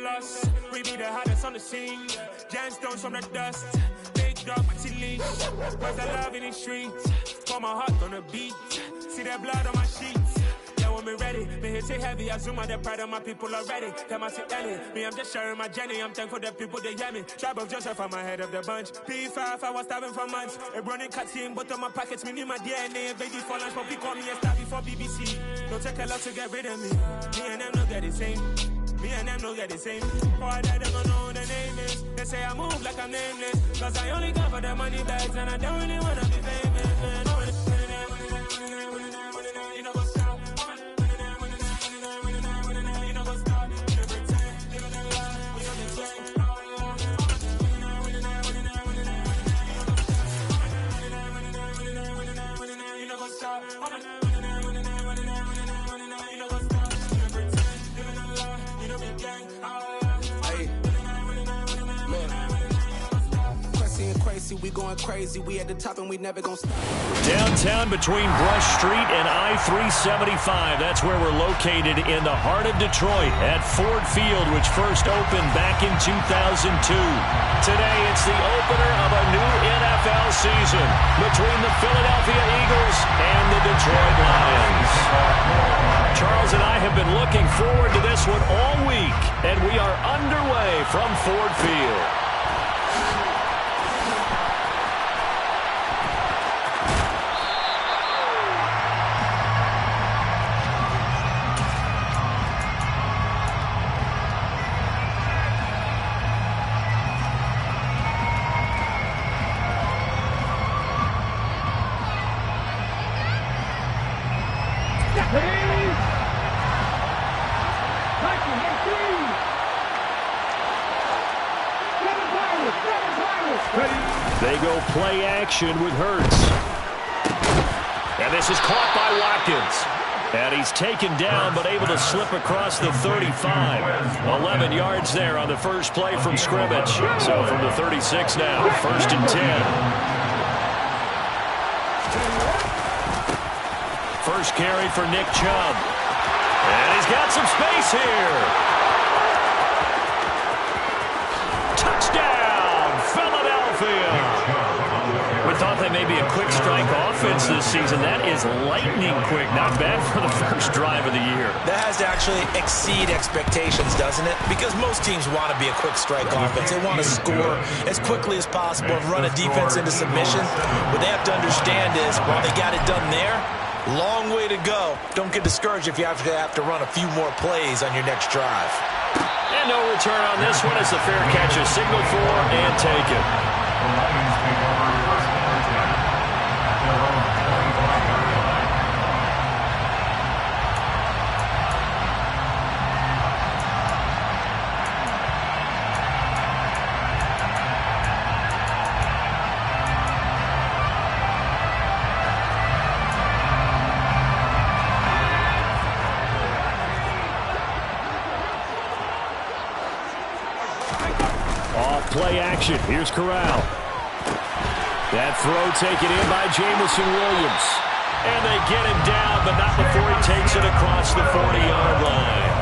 loss. We be the hottest on the scene. Gemstones from the dust. Big dog, pretty leash. Where's the love in the streets? Pour my heart on the beat. See that blood on my sheets. Yeah, when me ready, me hit it heavy. I zoom out the pride of my people already. Them I see Ellie. Me, I'm just sharing my journey. I'm thankful that people they hear me. Tribe of Joseph, I'm ahead of the bunch. P5, I was starving for months. A running cut in, but on my pockets, me need my DNA. And baby for lunch, but we call me a star before BBC. Don't take a lot to get rid of me. Me and them no get the same. Me and them no get the same. For I die, they gon' know who the name is. They say I move like I'm nameless. Cause I only got for the money bags. And I don't really wanna be famous, man. You know what's up? You know what's up? You know pretend. Living that life. We on the game. You know what's up? We going crazy, we at the top and we never gonna stop. Downtown between Brush Street and I-375. That's where we're located in the heart of Detroit at Ford Field, which first opened back in 2002. Today, it's the opener of a new NFL season between the Philadelphia Eagles and the Detroit Lions. Charles and I have been looking forward to this one all week, and we are underway from Ford Field. They go play action with Hurts. And this is caught by Watkins. And he's taken down but able to slip across the 35. 11 yards there on the first play from scrimmage. So from the 36 now, 1st and 10. First carry for Nick Chubb. And he's got some space here. Touchdown, Philadelphia. We thought they may be a quick strike offense this season. That is lightning quick. Not bad for the first drive of the year. That has to actually exceed expectations, doesn't it? Because most teams want to be a quick strike offense. They want to score as quickly as possible and run a defense into submission. What they have to understand is, while they got it done there, long way to go. Don't get discouraged if you have to run a few more plays on your next drive. And no return on this one as the fair catch is signaled for and taken. Play action. Here's Corral. That throw taken in by Jameson Williams. And they get him down, but not before he takes it across the 40-yard line.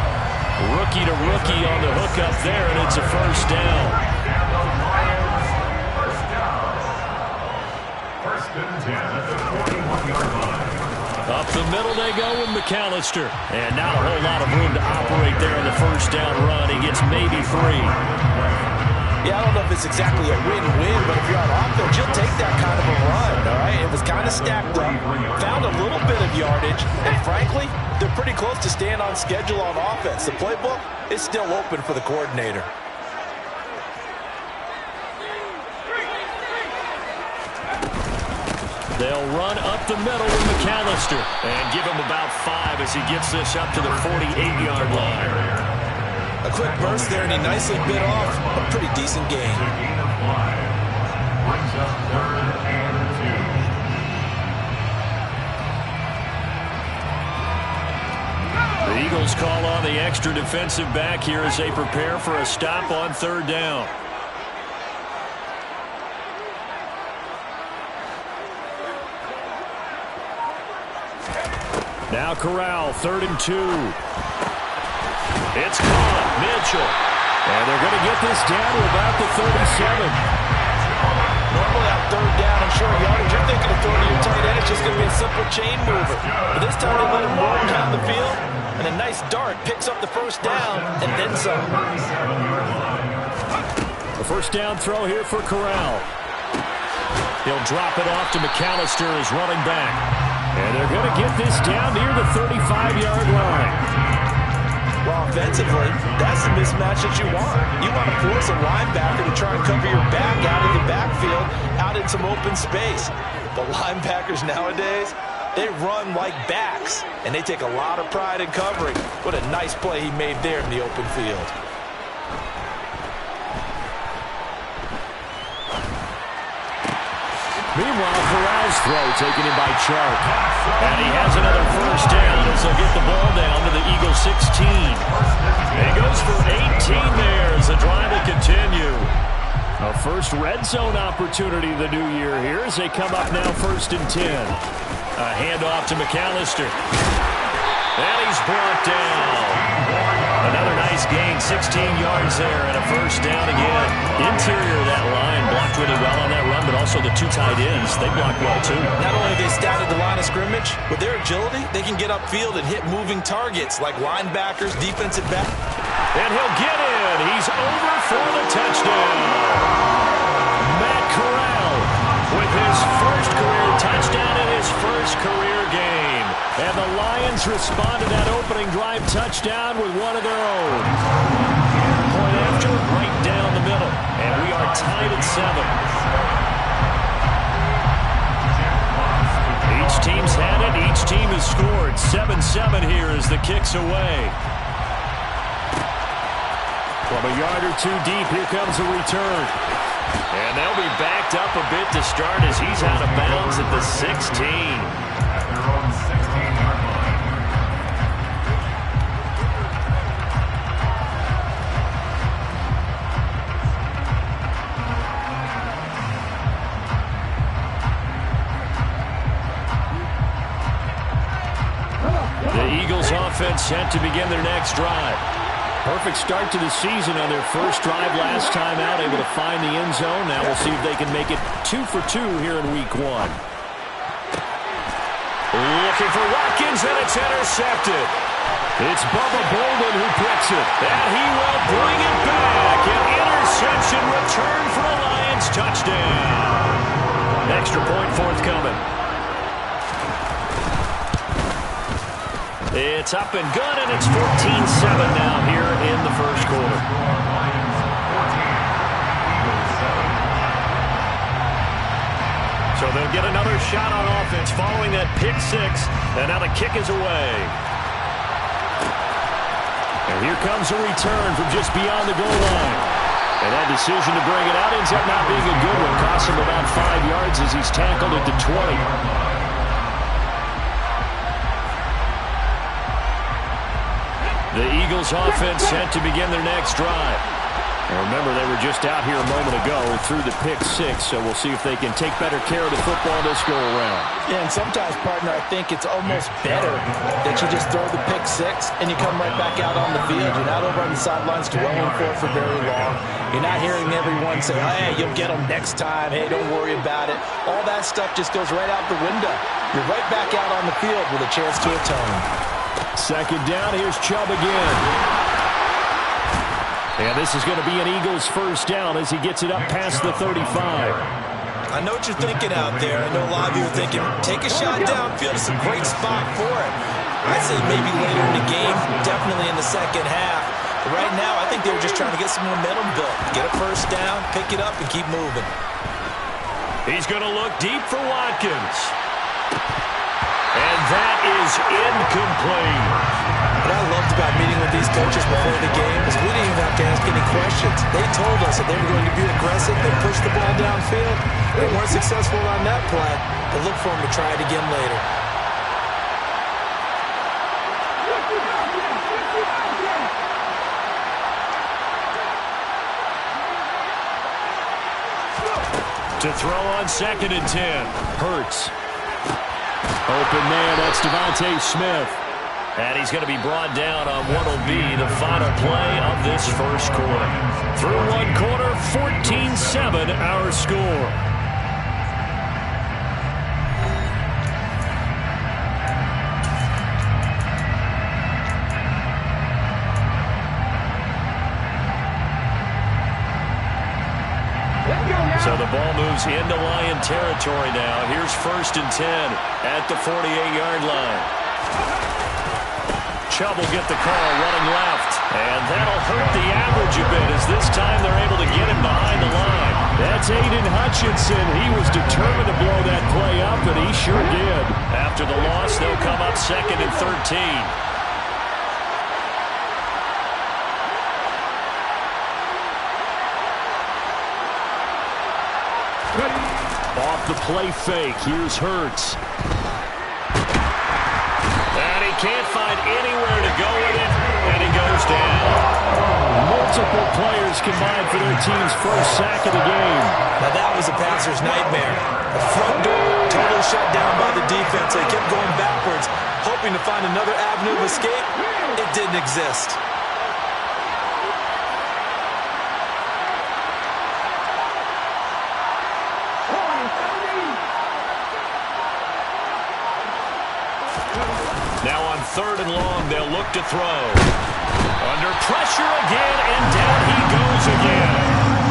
Rookie to rookie on the hook up there, and it's a first down. First and 10 at the 41-yard line. Up the middle they go with McAllister. And not a whole lot of room to operate there on the first down run. He gets maybe 3. Yeah, I don't know if it's exactly a win-win, but if you're on offense, you'll take that kind of a run, all right? It was kind of stacked up, found a little bit of yardage, and frankly, they're pretty close to staying on schedule on offense. The playbook is still open for the coordinator. They'll run up the middle with McAllister and give him about 5 as he gets this up to the 48-yard line. A quick burst there, and he nicely bit off a pretty decent gain. Brings up 3rd and 2. The Eagles call on the extra defensive back here as they prepare for a stop on 3rd down. Now Corral, 3rd and 2. It's caught. Mitchell. And they're going to get this down to about the 37. Normally on third down and short yardage, you're thinking of throwing to your tight end. It's just going to be a simple chain mover. But this time they let him roll down the field, and a nice dart picks up the first down and then some. The first down throw here for Corral. He'll drop it off to McAllister as running back. And they're going to get this down near the 35-yard line. Well, offensively, that's the mismatch that you want. You want to force a linebacker to try and cover your back out of the backfield, out in some open space. The linebackers nowadays, they run like backs, and they take a lot of pride in covering. What a nice play he made there in the open field. Meanwhile, Corral's throw taken in by Chark. And he has another first down as they'll get the ball down to the Eagles 16. And he goes for 18 there as the drive will continue. A first red zone opportunity the new year here as they come up now 1st and 10. A handoff to McAllister. And he's brought down. Another nice gain, 16 yards there, and a first down again. Interior of that line blocked really well on that run, but also the two tight ends, they blocked well too. Not only have they scouted the line of scrimmage, with their agility, they can get upfield and hit moving targets like linebackers, defensive back. And he'll get in. He's over for the touchdown. Matt Corral with his first career touchdown in his first career game. And the Lions respond to that opening drive touchdown with one of their own. Point after, right down the middle. And we are tied at 7. Each team's had it. Each team has scored. 7-7 here as the kick's away. From a yard or two deep, here comes a return. And they'll be backed up a bit to start as he's out of bounds at the 16. The Eagles offense set to begin their next drive. Perfect start to the season on their first drive last time out, able to find the end zone. Now we'll see if they can make it 2 for 2 here in week 1. Looking for Watkins, and it's intercepted. It's Bubba Bolden who picks it, and he will bring it back. An interception return for a Lions touchdown. Extra point forthcoming. It's up and good, and it's 14-7 now here in the first quarter. So they'll get another shot on offense following that pick 6, and now the kick is away. And here comes a return from just beyond the goal line. And that decision to bring it out ends up not being a good one. Costs him about 5 yards as he's tackled at the 20. The Eagles offense set to begin their next drive. And remember, they were just out here a moment ago through the pick 6, so we'll see if they can take better care of the football this go-around. Yeah, and sometimes, partner, I think it's almost better that you just throw the pick 6 and you come right back out on the field. You're not over on the sidelines dwelling for very long. You're not hearing everyone say, hey, you'll get them next time. Hey, don't worry about it. All that stuff just goes right out the window. You're right back out on the field with a chance to atone. Second down, here's Chubb again. And this is going to be an Eagles first down as he gets it up past the 35. I know what you're thinking out there. I know a lot of you are thinking, take a shot downfield. It's a great spot for it. I'd say maybe later in the game, definitely in the second half. But right now, I think they were just trying to get some momentum built. Get a first down, pick it up, and keep moving. He's going to look deep for Watkins. And that is incomplete. What I loved about meeting with these coaches before the game is we didn't even have to ask any questions. They told us that they were going to be aggressive. They pushed the ball downfield. They weren't successful on that play. But look for them to try it again later. To throw on 2nd and 10. Hurts. Open man, that's Devontae Smith. And he's going to be brought down on what will be the final play of this first quarter. Through one quarter, 14-7 our score. So the ball moves into Lion territory now. Here's 1st and 10 at the 48-yard line. Chubb will get the call running left. And that'll hurt the average a bit as this time they're able to get him behind the line. That's Aiden Hutchinson. He was determined to blow that play up, and he sure did. After the loss, they'll come up 2nd and 13. Off the play fake, here's Hurts. And he can't find anywhere to go with it, and he goes down. Multiple players combined for their team's first sack of the game. Now that was a passer's nightmare. The front door totally shut down by the defense. They kept going backwards, hoping to find another avenue of escape. It didn't exist. Now on 3rd and long, they'll look to throw. Under pressure again, and down he goes again.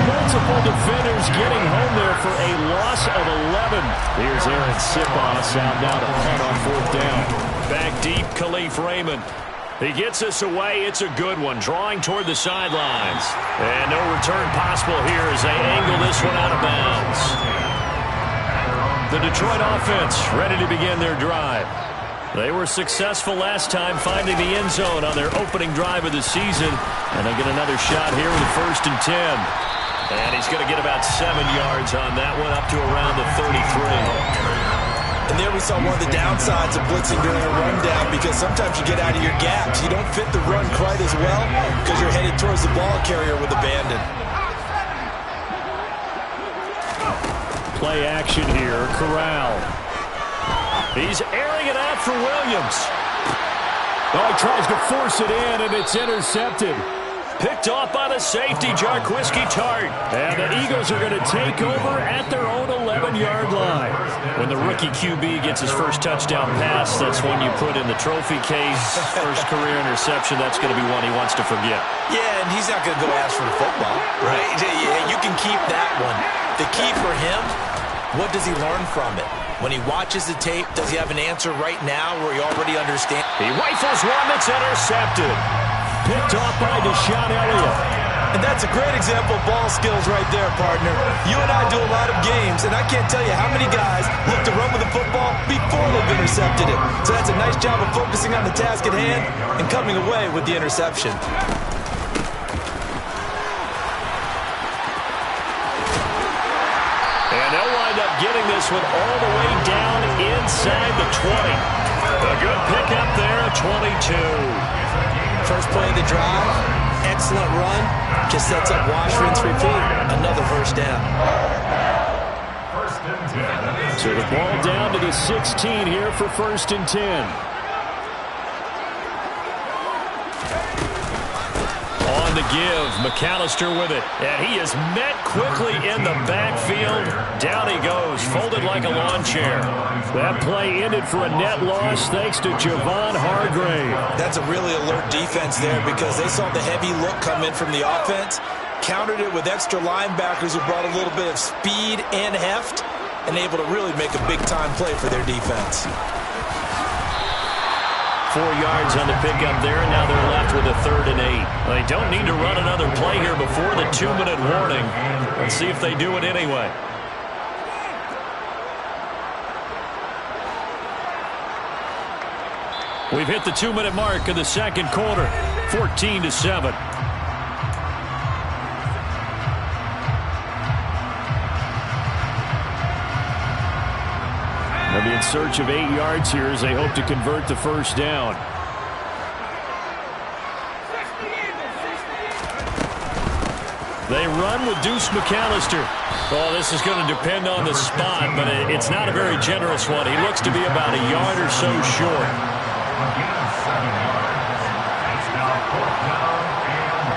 Multiple defenders getting home there for a loss of 11. Here's Aaron Siposs out now to punt on 4th down. Back deep, Khalif Raymond. He gets us away. It's a good one, drawing toward the sidelines. And no return possible here as they angle this one out of bounds. The Detroit offense ready to begin their drive. They were successful last time finding the end zone on their opening drive of the season. And they get another shot here with 1st and 10. And he's going to get about 7 yards on that one, up to around the 33. And there we saw one of the downsides of blitzing during a rundown, because sometimes you get out of your gaps. You don't fit the run quite as well because you're headed towards the ball carrier with abandon. Play action here, Corral. He's airing it out for Williams. Oh, he tries to force it in, and it's intercepted. Picked off by the safety, Jarquiski Tart. And the Eagles are going to take over at their own 11-yard line. When the rookie QB gets his first touchdown pass, that's when you put in the trophy case. First career interception, that's going to be one he wants to forget. Yeah, and he's not going to go ask for the football, right? Yeah, you can keep that one. The key for him, what does he learn from it? When he watches the tape, does he have an answer right now where he already understands? He rifles one that's intercepted. Picked off by Deshaun Elliott. And that's a great example of ball skills right there, partner. You and I do a lot of games, and I can't tell you how many guys look to run with the football before they've intercepted it. So that's a nice job of focusing on the task at hand and coming away with the interception. And they'll wind up getting this one all the way down inside the 20. A good pickup there at 22. First play of the drive, excellent run, just sets up wash, rinse, repeat. Another first down. So the ball down to the 16 here for 1st and 10. On the give, McAllister with it. And he is met quickly in the backfield. Down he goes, folded like a lawn chair. That play ended for a net loss thanks to Javon Hargrave. That's a really alert defense there because they saw the heavy look come in from the offense, countered it with extra linebackers who brought a little bit of speed and heft, and able to really make a big-time play for their defense. 4 yards on the pickup there, and now they're left with a 3rd and 8. They don't need to run another play here before the 2-minute warning. Let's see if they do it anyway. We've hit the 2-minute mark of the second quarter, 14-7. They'll be in search of 8 yards here as they hope to convert the first down. They run with Deuce McAllister. Well, this is going to depend on the spot, but it's not a very generous one. He looks to be about a yard or so short. Again, 7 yards. It's now 4th down and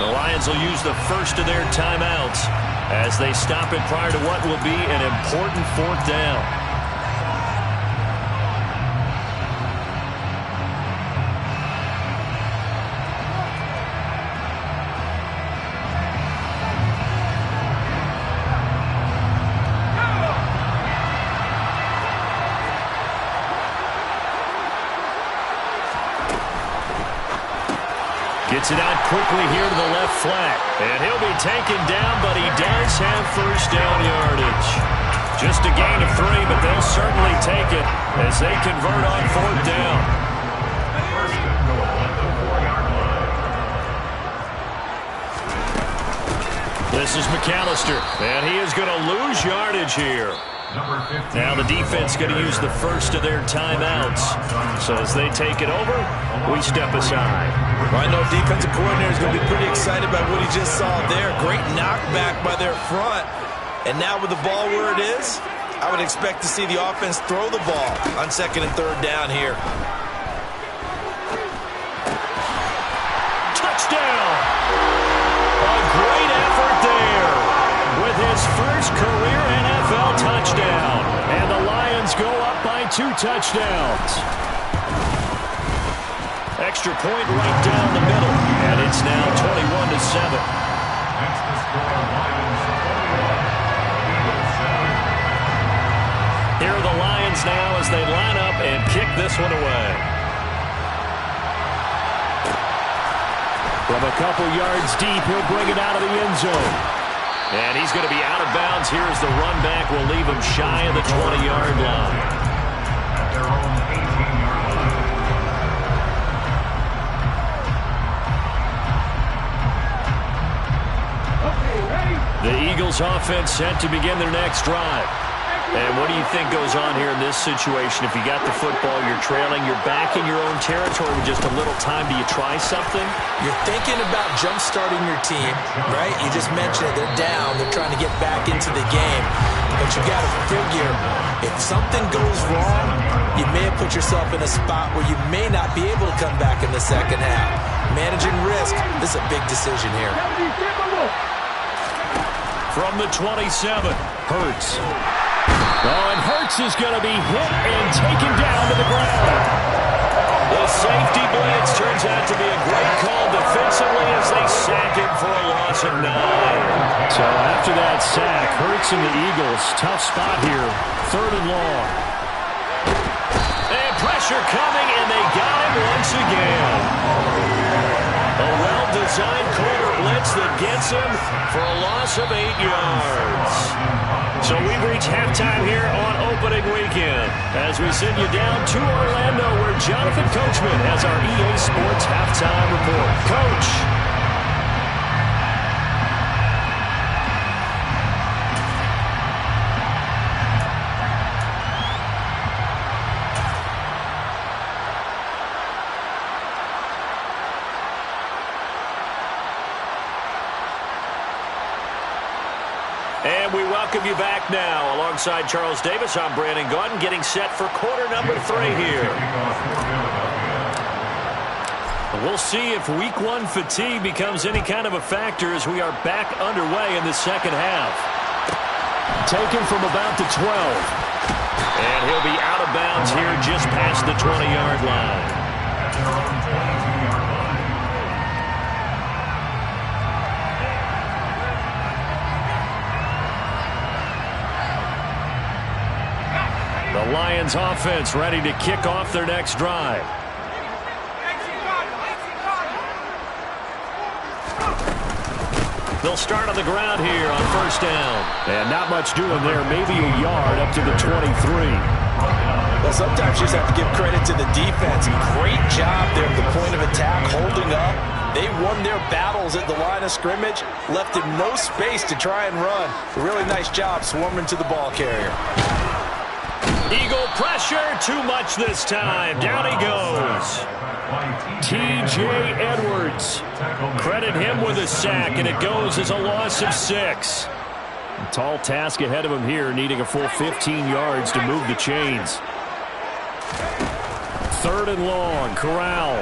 1. The Lions will use the first of their timeouts as they stop it prior to what will be an important 4th down. Gets it out quickly here to the left flat. And he'll be taken down, but he does have first down yardage. Just a gain of 3, but they'll certainly take it as they convert on 4th down. First and goal at the 4-yard line. This is McAllister, and he is going to lose yardage here. Now the defense going to use the first of their timeouts. So as they take it over, we step aside. Well, I know defensive coordinator is going to be pretty excited about what he just saw there. Great knockback by their front. And now with the ball where it is, I would expect to see the offense throw the ball on 2nd and 3rd down here. Touchdown! A great effort there with his first career NFL touchdown. And the Lions go up by 2 touchdowns. Extra point right down the middle, and it's now 21-7. That's the score. Lions 21, Eagles 7. Here are the Lions now as they line up and kick this one away. From a couple yards deep, he'll bring it out of the end zone. And he's going to be out of bounds here as the run back will leave him shy of the 20-yard line. At their own 18-yard line. The Eagles offense set to begin their next drive. And what do you think goes on here in this situation? If you got the football, you're trailing, you're back in your own territory with just a little time. Do you try something? You're thinking about jump-starting your team, right? You just mentioned it. They're down. They're trying to get back into the game. But you got to figure, if something goes wrong, you may have put yourself in a spot where you may not be able to come back in the second half. Managing risk, this is a big decision here. From the 27, Hurts. Oh, and Hurts is going to be hit and taken down to the ground. The safety blitz turns out to be a great call defensively as they sack him for a loss of 9. So after that sack, Hurts and the Eagles, tough spot here, 3rd and long. And pressure coming, and they got him once again. A well-designed corner blitz that gets him for a loss of 8 yards. So we've reached halftime here on opening weekend as we send you down to Orlando where Jonathan Coachman has our EA Sports halftime report. Coach. And we welcome you back now. Alongside Charles Davis, I'm Brandon Gaudin, getting set for quarter number 3 here. We'll see if week 1 fatigue becomes any kind of a factor as we are back underway in the second half. Taken from about the 12. And he'll be out of bounds here just past the 20-yard line. At their own 22-yard line. The Lions offense ready to kick off their next drive. They'll start on the ground here on first down. And not much doing there, maybe a yard up to the 23. Well, sometimes you just have to give credit to the defense. Great job there at the point of attack, holding up. They won their battles at the line of scrimmage, left him no space to try and run. A really nice job swarming to the ball carrier. Eagle pressure, too much this time. Down he goes. T.J. Edwards. Credit him with a sack, and it goes as a loss of 6. A tall task ahead of him here, needing a full 15 yards to move the chains. 3rd and long, Corral.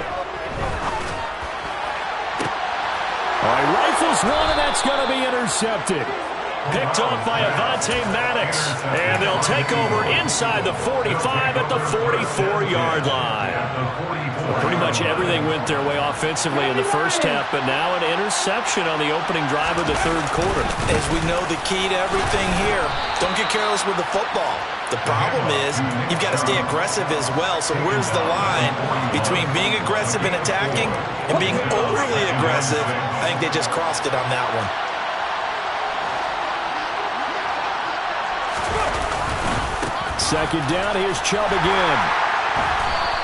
All right, rifles one, and that's going to be intercepted. Picked off by Avonte Maddox. And they'll take over inside the 45 at the 44-yard line. Well, pretty much everything went their way offensively in the first half, but now an interception on the opening drive of the 3rd quarter. As we know, the key to everything here, don't get careless with the football. The problem is you've got to stay aggressive as well. So where's the line between being aggressive and attacking and being overly aggressive? I think they just crossed it on that one. Second down, here's Chubb again.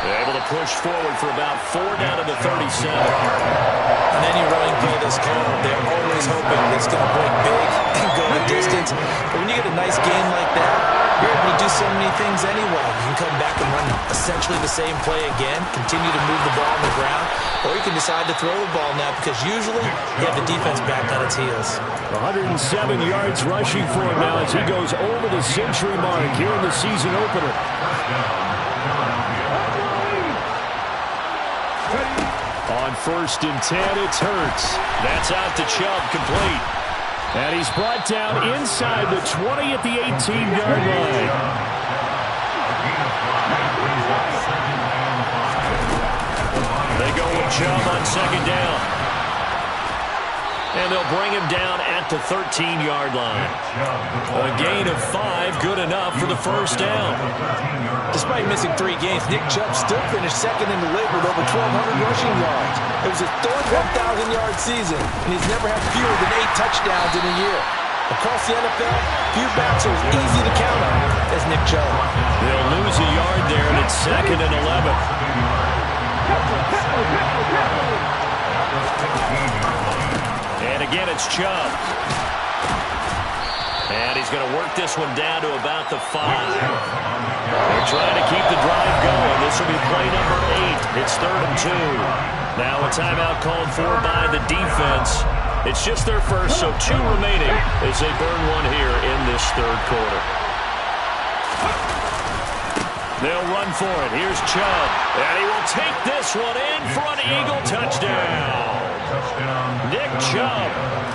They're able to push forward for about 4 down to the 37. On any running play this called, they're always hoping it's going to break big and go the distance. But when you get a nice gain like that, you're able to do so many things anyway. You can come back and run essentially the same play again, continue to move the ball on the ground, or you can decide to throw the ball now because usually you have the defense back on its heels. 107 yards rushing for him now as he goes over the century mark here in the season opener. On 1st and 10, it's Hurts. That's out to Chubb, complete. And he's brought down inside the 20 at the 18-yard line. They go with Chubb on 2nd down. And they'll bring him down at the 13-yard line. A gain of 5, good enough for the 1st down. Despite missing 3 games, Nick Chubb still finished 2nd in the league with over 1,200 rushing yards. It was his 3rd 1,000-yard season, and he's never had fewer than 8 touchdowns in a year. Across the NFL, few backs are as easy to count on as Nick Chubb. They'll lose a yard there, and it's 2nd and 11. And again, it's Chubb. And he's going to work this one down to about the 5. They're trying to keep the drive going. This will be play number 8. It's 3rd and 2. Now a timeout called for by the defense. It's just their first, so 2 remaining as they burn one here in this 3rd quarter. They'll run for it. Here's Chubb. And he will take this one in for an Eagle touchdown. Nick Chubb,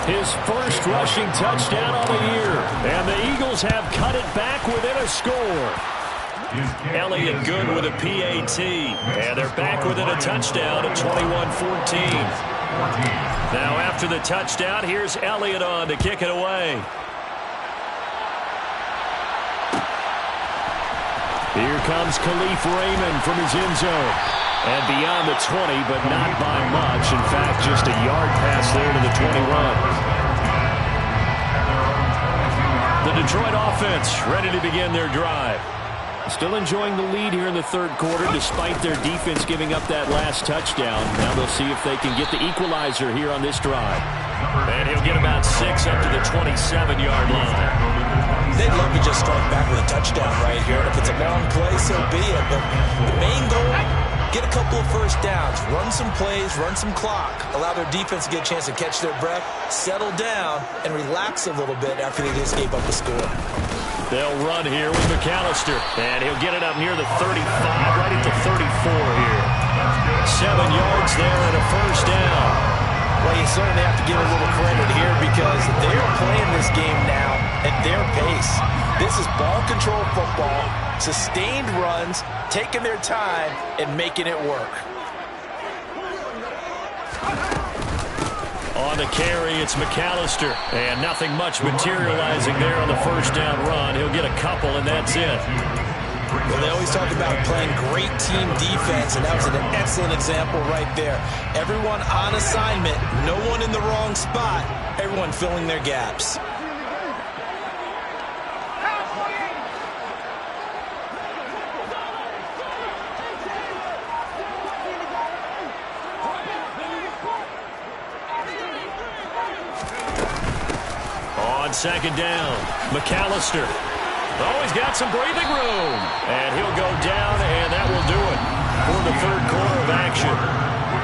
his first rushing touchdown on the year. And the Eagles have cut it back within a score. Elliott good with a PAT. And they're back within a touchdown at 21-14. Now after the touchdown, here's Elliott on to kick it away. Here comes Khalif Raymond from his end zone. And beyond the 20, but not by much. In fact, just a yard pass there to the 21. The Detroit offense ready to begin their drive. Still enjoying the lead here in the 3rd quarter despite their defense giving up that last touchdown. Now they'll see if they can get the equalizer here on this drive. And he'll get about 6 up to the 27-yard line. They'd love to just strike back with a touchdown right here. And if it's a long play, so be it. But the main goal, get a couple of first downs, run some plays, run some clock, allow their defense to get a chance to catch their breath, settle down, and relax a little bit after they just gave up the score. They'll run here with McAllister, and he'll get it up near the 35, right at the 34 here. 7 yards there and a first down. Well, you certainly have to give a little credit here because they're playing this game now at their pace. This is ball control football, sustained runs, taking their time, and making it work. On the carry, it's McAllister. And nothing much materializing there on the first down run. He'll get a couple, and that's it. Well, they always talk about playing great team defense, and that was an excellent example right there. Everyone on assignment, no one in the wrong spot, everyone filling their gaps. On 2nd down, McAllister. Oh, he's got some breathing room. And he'll go down, and that will do it for the third quarter of action.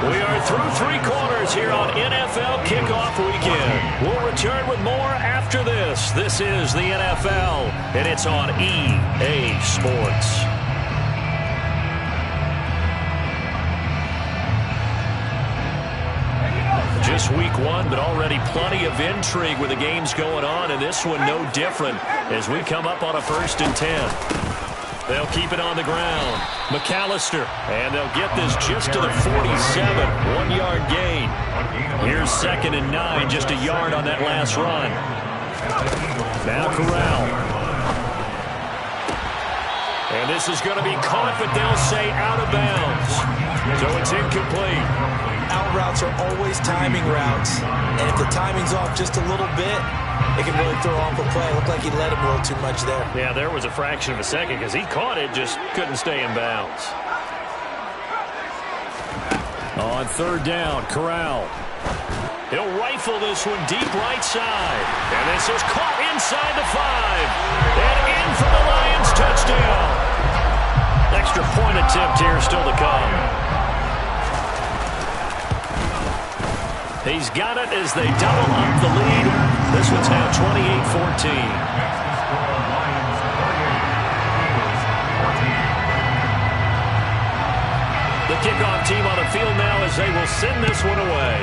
We are through 3 quarters here on NFL Kickoff Weekend. We'll return with more after this. This is the NFL, and it's on EA Sports. Just week 1, but already plenty of intrigue with the games going on, and this one no different as we come up on a 1st and 10. They'll keep it on the ground. McAllister, and they'll get this just to the 47. 1-yard gain. Here's 2nd and 9, just a yard on that last run. Now Corral. And this is going to be caught, but they'll say out of bounds. So it's incomplete. Out routes are always timing routes, and if the timing's off just a little bit, it can really throw off a play. Looked like he let him a little too much there. Yeah, there was a fraction of a second because he caught it, just couldn't stay in bounds. On 3rd down, Corral. He'll rifle this one deep right side. And this is caught inside the 5. And in for the Lions, touchdown. Extra point attempt here still to come. He's got it as they double up the lead. This one's now 28-14. The kickoff team on the field now as they will send this one away.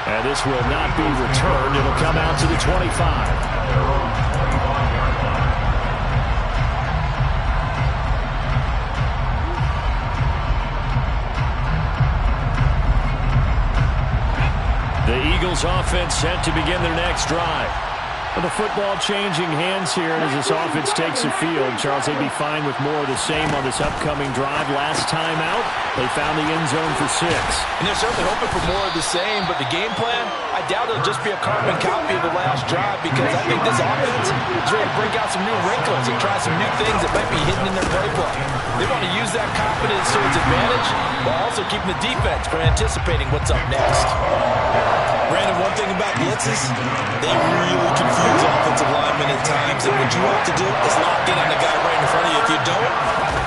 And this will not be returned. It'll come out to the 25. The Eagles offense set to begin their next drive. Well, the football changing hands here as this offense takes the field. Charles, they'd be fine with more of the same on this upcoming drive. Last time out, they found the end zone for 6. And they're certainly hoping for more of the same, but the game plan, I doubt it'll just be a carbon copy of the last drive because I think this offense is ready to break out some new wrinkles and try some new things that might be hidden in their playbook. They want to use that confidence to its advantage while also keeping the defense from anticipating what's up next. Brandon, one thing about blitzes, they really confuse offensive linemen at times, and what you have to do is lock in on the guy right in front of you. If you don't,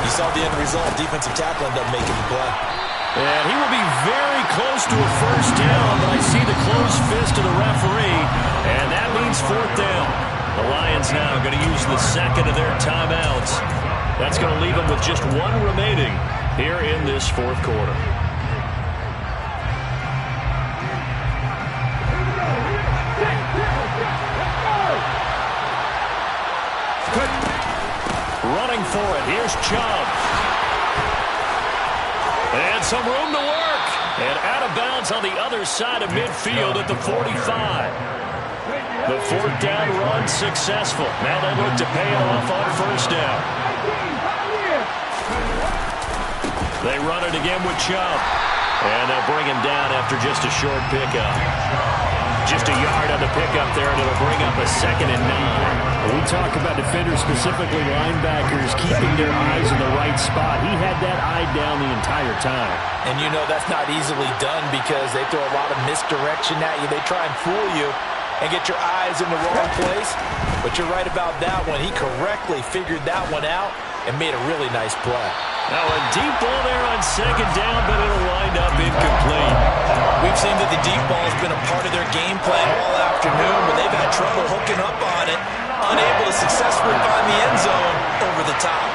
you saw the end result. Defensive tackle ended up making the play. And he will be very close to a 1st down, but I see the closed fist of the referee, and that means 4th down. The Lions now going to use the 2nd of their timeouts. That's going to leave them with just 1 remaining here in this 4th quarter. Running for it. Here's Chubb. And some room to work. And out of bounds on the other side of midfield at the 45. The 4th down run successful. Now they look to pay it off on 1st down. They run it again with Chubb. And they'll bring him down after just a short pickup. Just a yard on the pickup there, and it'll bring up a 2nd and 9. We talk about defenders, specifically linebackers, keeping their eyes in the right spot. He had that eye down the entire time. And you know that's not easily done because they throw a lot of misdirection at you. They try and fool you and get your eyes in the wrong place. But you're right about that one. He correctly figured that one out and made a really nice play. Now a deep ball there on 2nd down, but it'll wind up incomplete. We've seen that the deep ball has been a part of their game plan all afternoon, but they've had trouble hooking up on it, unable to successfully find the end zone over the top.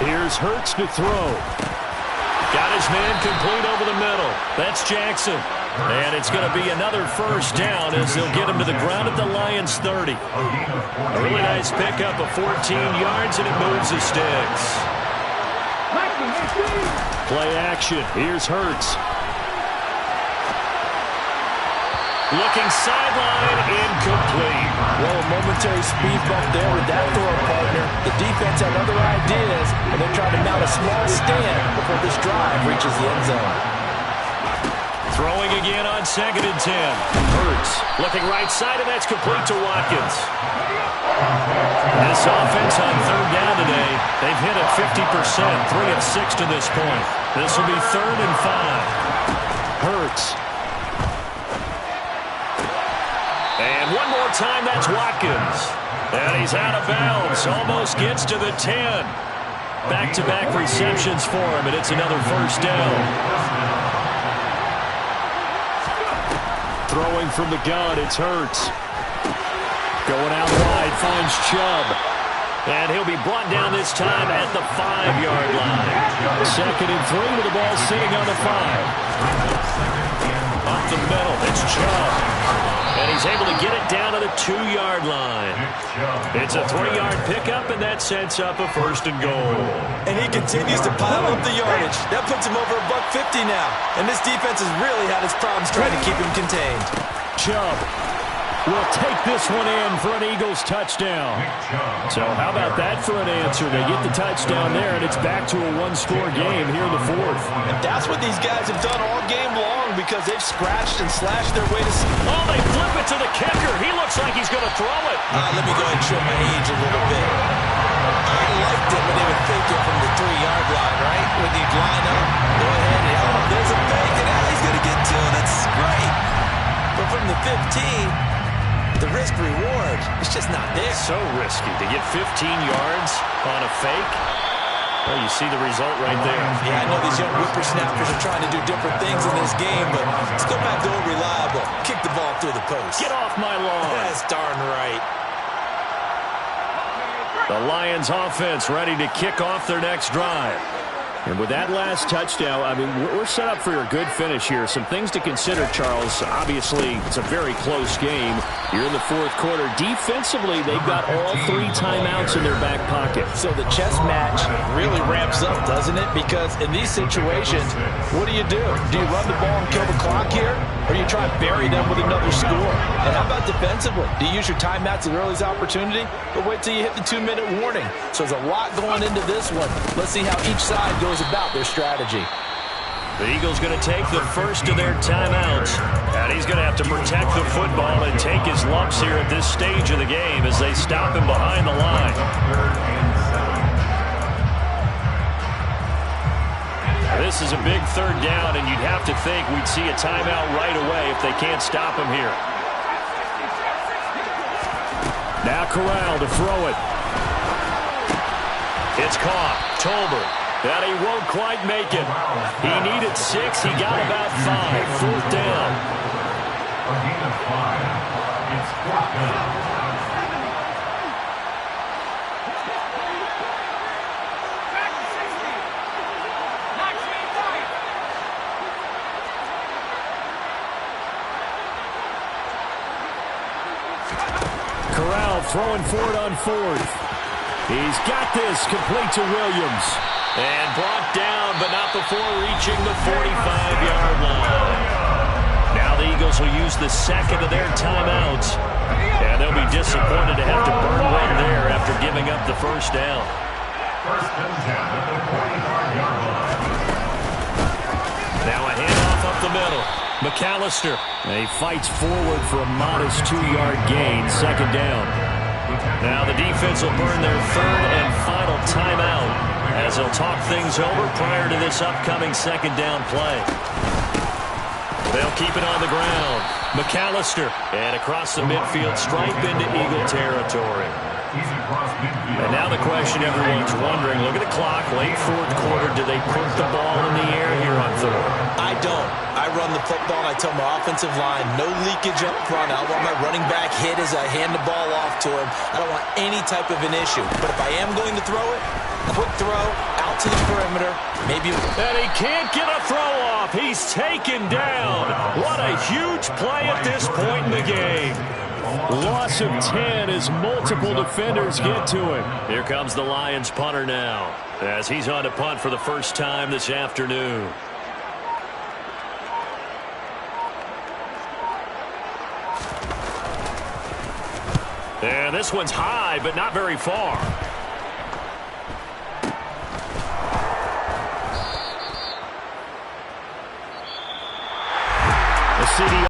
Here's Hurts to throw. Got his man complete over the middle. That's Jackson. And it's going to be another 1st down as they'll get him to the ground at the Lions' 30. A really nice pickup of 14 yards, and it moves the sticks. Play action. Here's Hurts. Looking sideline, incomplete. Well, a momentary speed bump there with that throw partner. The defense had other ideas, and they're trying to mount a small stand before this drive reaches the end zone. Throwing again on 2nd and 10. Hurts looking right side, and that's complete to Watkins. This offense on 3rd down today, they've hit it 50%, 3 of 6 to this point. This will be 3rd and 5. Hurts. And one more time, that's Watkins. And he's out of bounds, almost gets to the 10. Back-to-back receptions for him, and it's another 1st down. Throwing from the gun, it's Hurts. Going out wide, finds Chubb. And he'll be brought down this time at the 5-yard line. 2nd and 3 with the ball sitting on the 5. Up the middle, it's Chubb. And he's able to get it down to the 2-yard line. It's a 3-yard pickup, and that sets up a 1st and goal. And he continues to pile up the yardage. That puts him over $150 now. And this defense has really had its problems trying to keep him contained. Chubb will take this one in for an Eagles touchdown. So how about that for an answer? They get the touchdown there, and it's back to a 1-score game here in the 4th. And that's what these guys have done all game long because they've scratched and slashed their way to... Oh, they flip it to the kicker. He looks like he's going to throw it. Let me go ahead and show my age a little bit. I liked it when they would fake it from the 3-yard line, right? When you'd line up, go ahead and, oh, there's a fake, and now he's going to get 2. That's great. But from the 15... the risk-reward is just not there. So risky to get 15 yards on a fake. Well, you see the result right there. Yeah, I know these young whippersnappers are trying to do different things in this game, but let's go back to old reliable. Kick the ball through the post. Get off my lawn. That's darn right. The Lions offense ready to kick off their next drive. And with that last touchdown, I mean, we're set up for a good finish here. Some things to consider, Charles. Obviously, it's a very close game. You're in the 4th quarter. Defensively, they've got all 3 timeouts in their back pocket. So the chess match really ramps up, doesn't it? Because in these situations, what do? Do you run the ball and kill the clock here? Or do you try to bury them with another score? And how about defensively? Do you use your timeouts at earliest opportunity? Or wait till you hit the 2-minute warning? So there's a lot going into this one. Let's see how each side goes about their strategy. The Eagles going to take the first of their timeouts. And he's going to have to protect the football and take his lumps here at this stage of the game as they stop him behind the line. This is a big 3rd down, and you'd have to think we'd see a timeout right away if they can't stop him here. Now Corral to throw it. It's caught. Tolbert. And he won't quite make it. He needed 6. He got about 5. 4th down. A gain of 5. It's 4th down. Corral throwing for it on 4th. He's got this complete to Williams. And brought down, but not before reaching the 45-yard line. Now the Eagles will use the 2nd of their timeouts. And they'll be disappointed to have to burn one there after giving up the 1st down. 1st and 10 at the 45-yard line. Now a handoff up the middle. McAllister. He fights forward for a modest 2-yard gain. 2nd down. Now the defense will burn their 3rd and final timeout as they'll talk things over prior to this upcoming 2nd down play. They'll keep it on the ground. McAllister. And across the midfield stripe into Eagle territory. And now the question everyone's wondering, look at the clock, late 4th quarter, do they put the ball in the air here on 3rd? I don't. I run the football, and I tell my offensive line, no leakage up front. I want my running back hit as I hand the ball off to him. I don't want any type of an issue. But if I am going to throw it, quick throw, out to the perimeter, maybe... And he can't get a throw off. He's taken down. What a huge play at this point in the game. Loss of 10 as multiple defenders get to him. Here comes the Lions punter now as he's on to punt for the first time this afternoon. And this one's high, but not very far.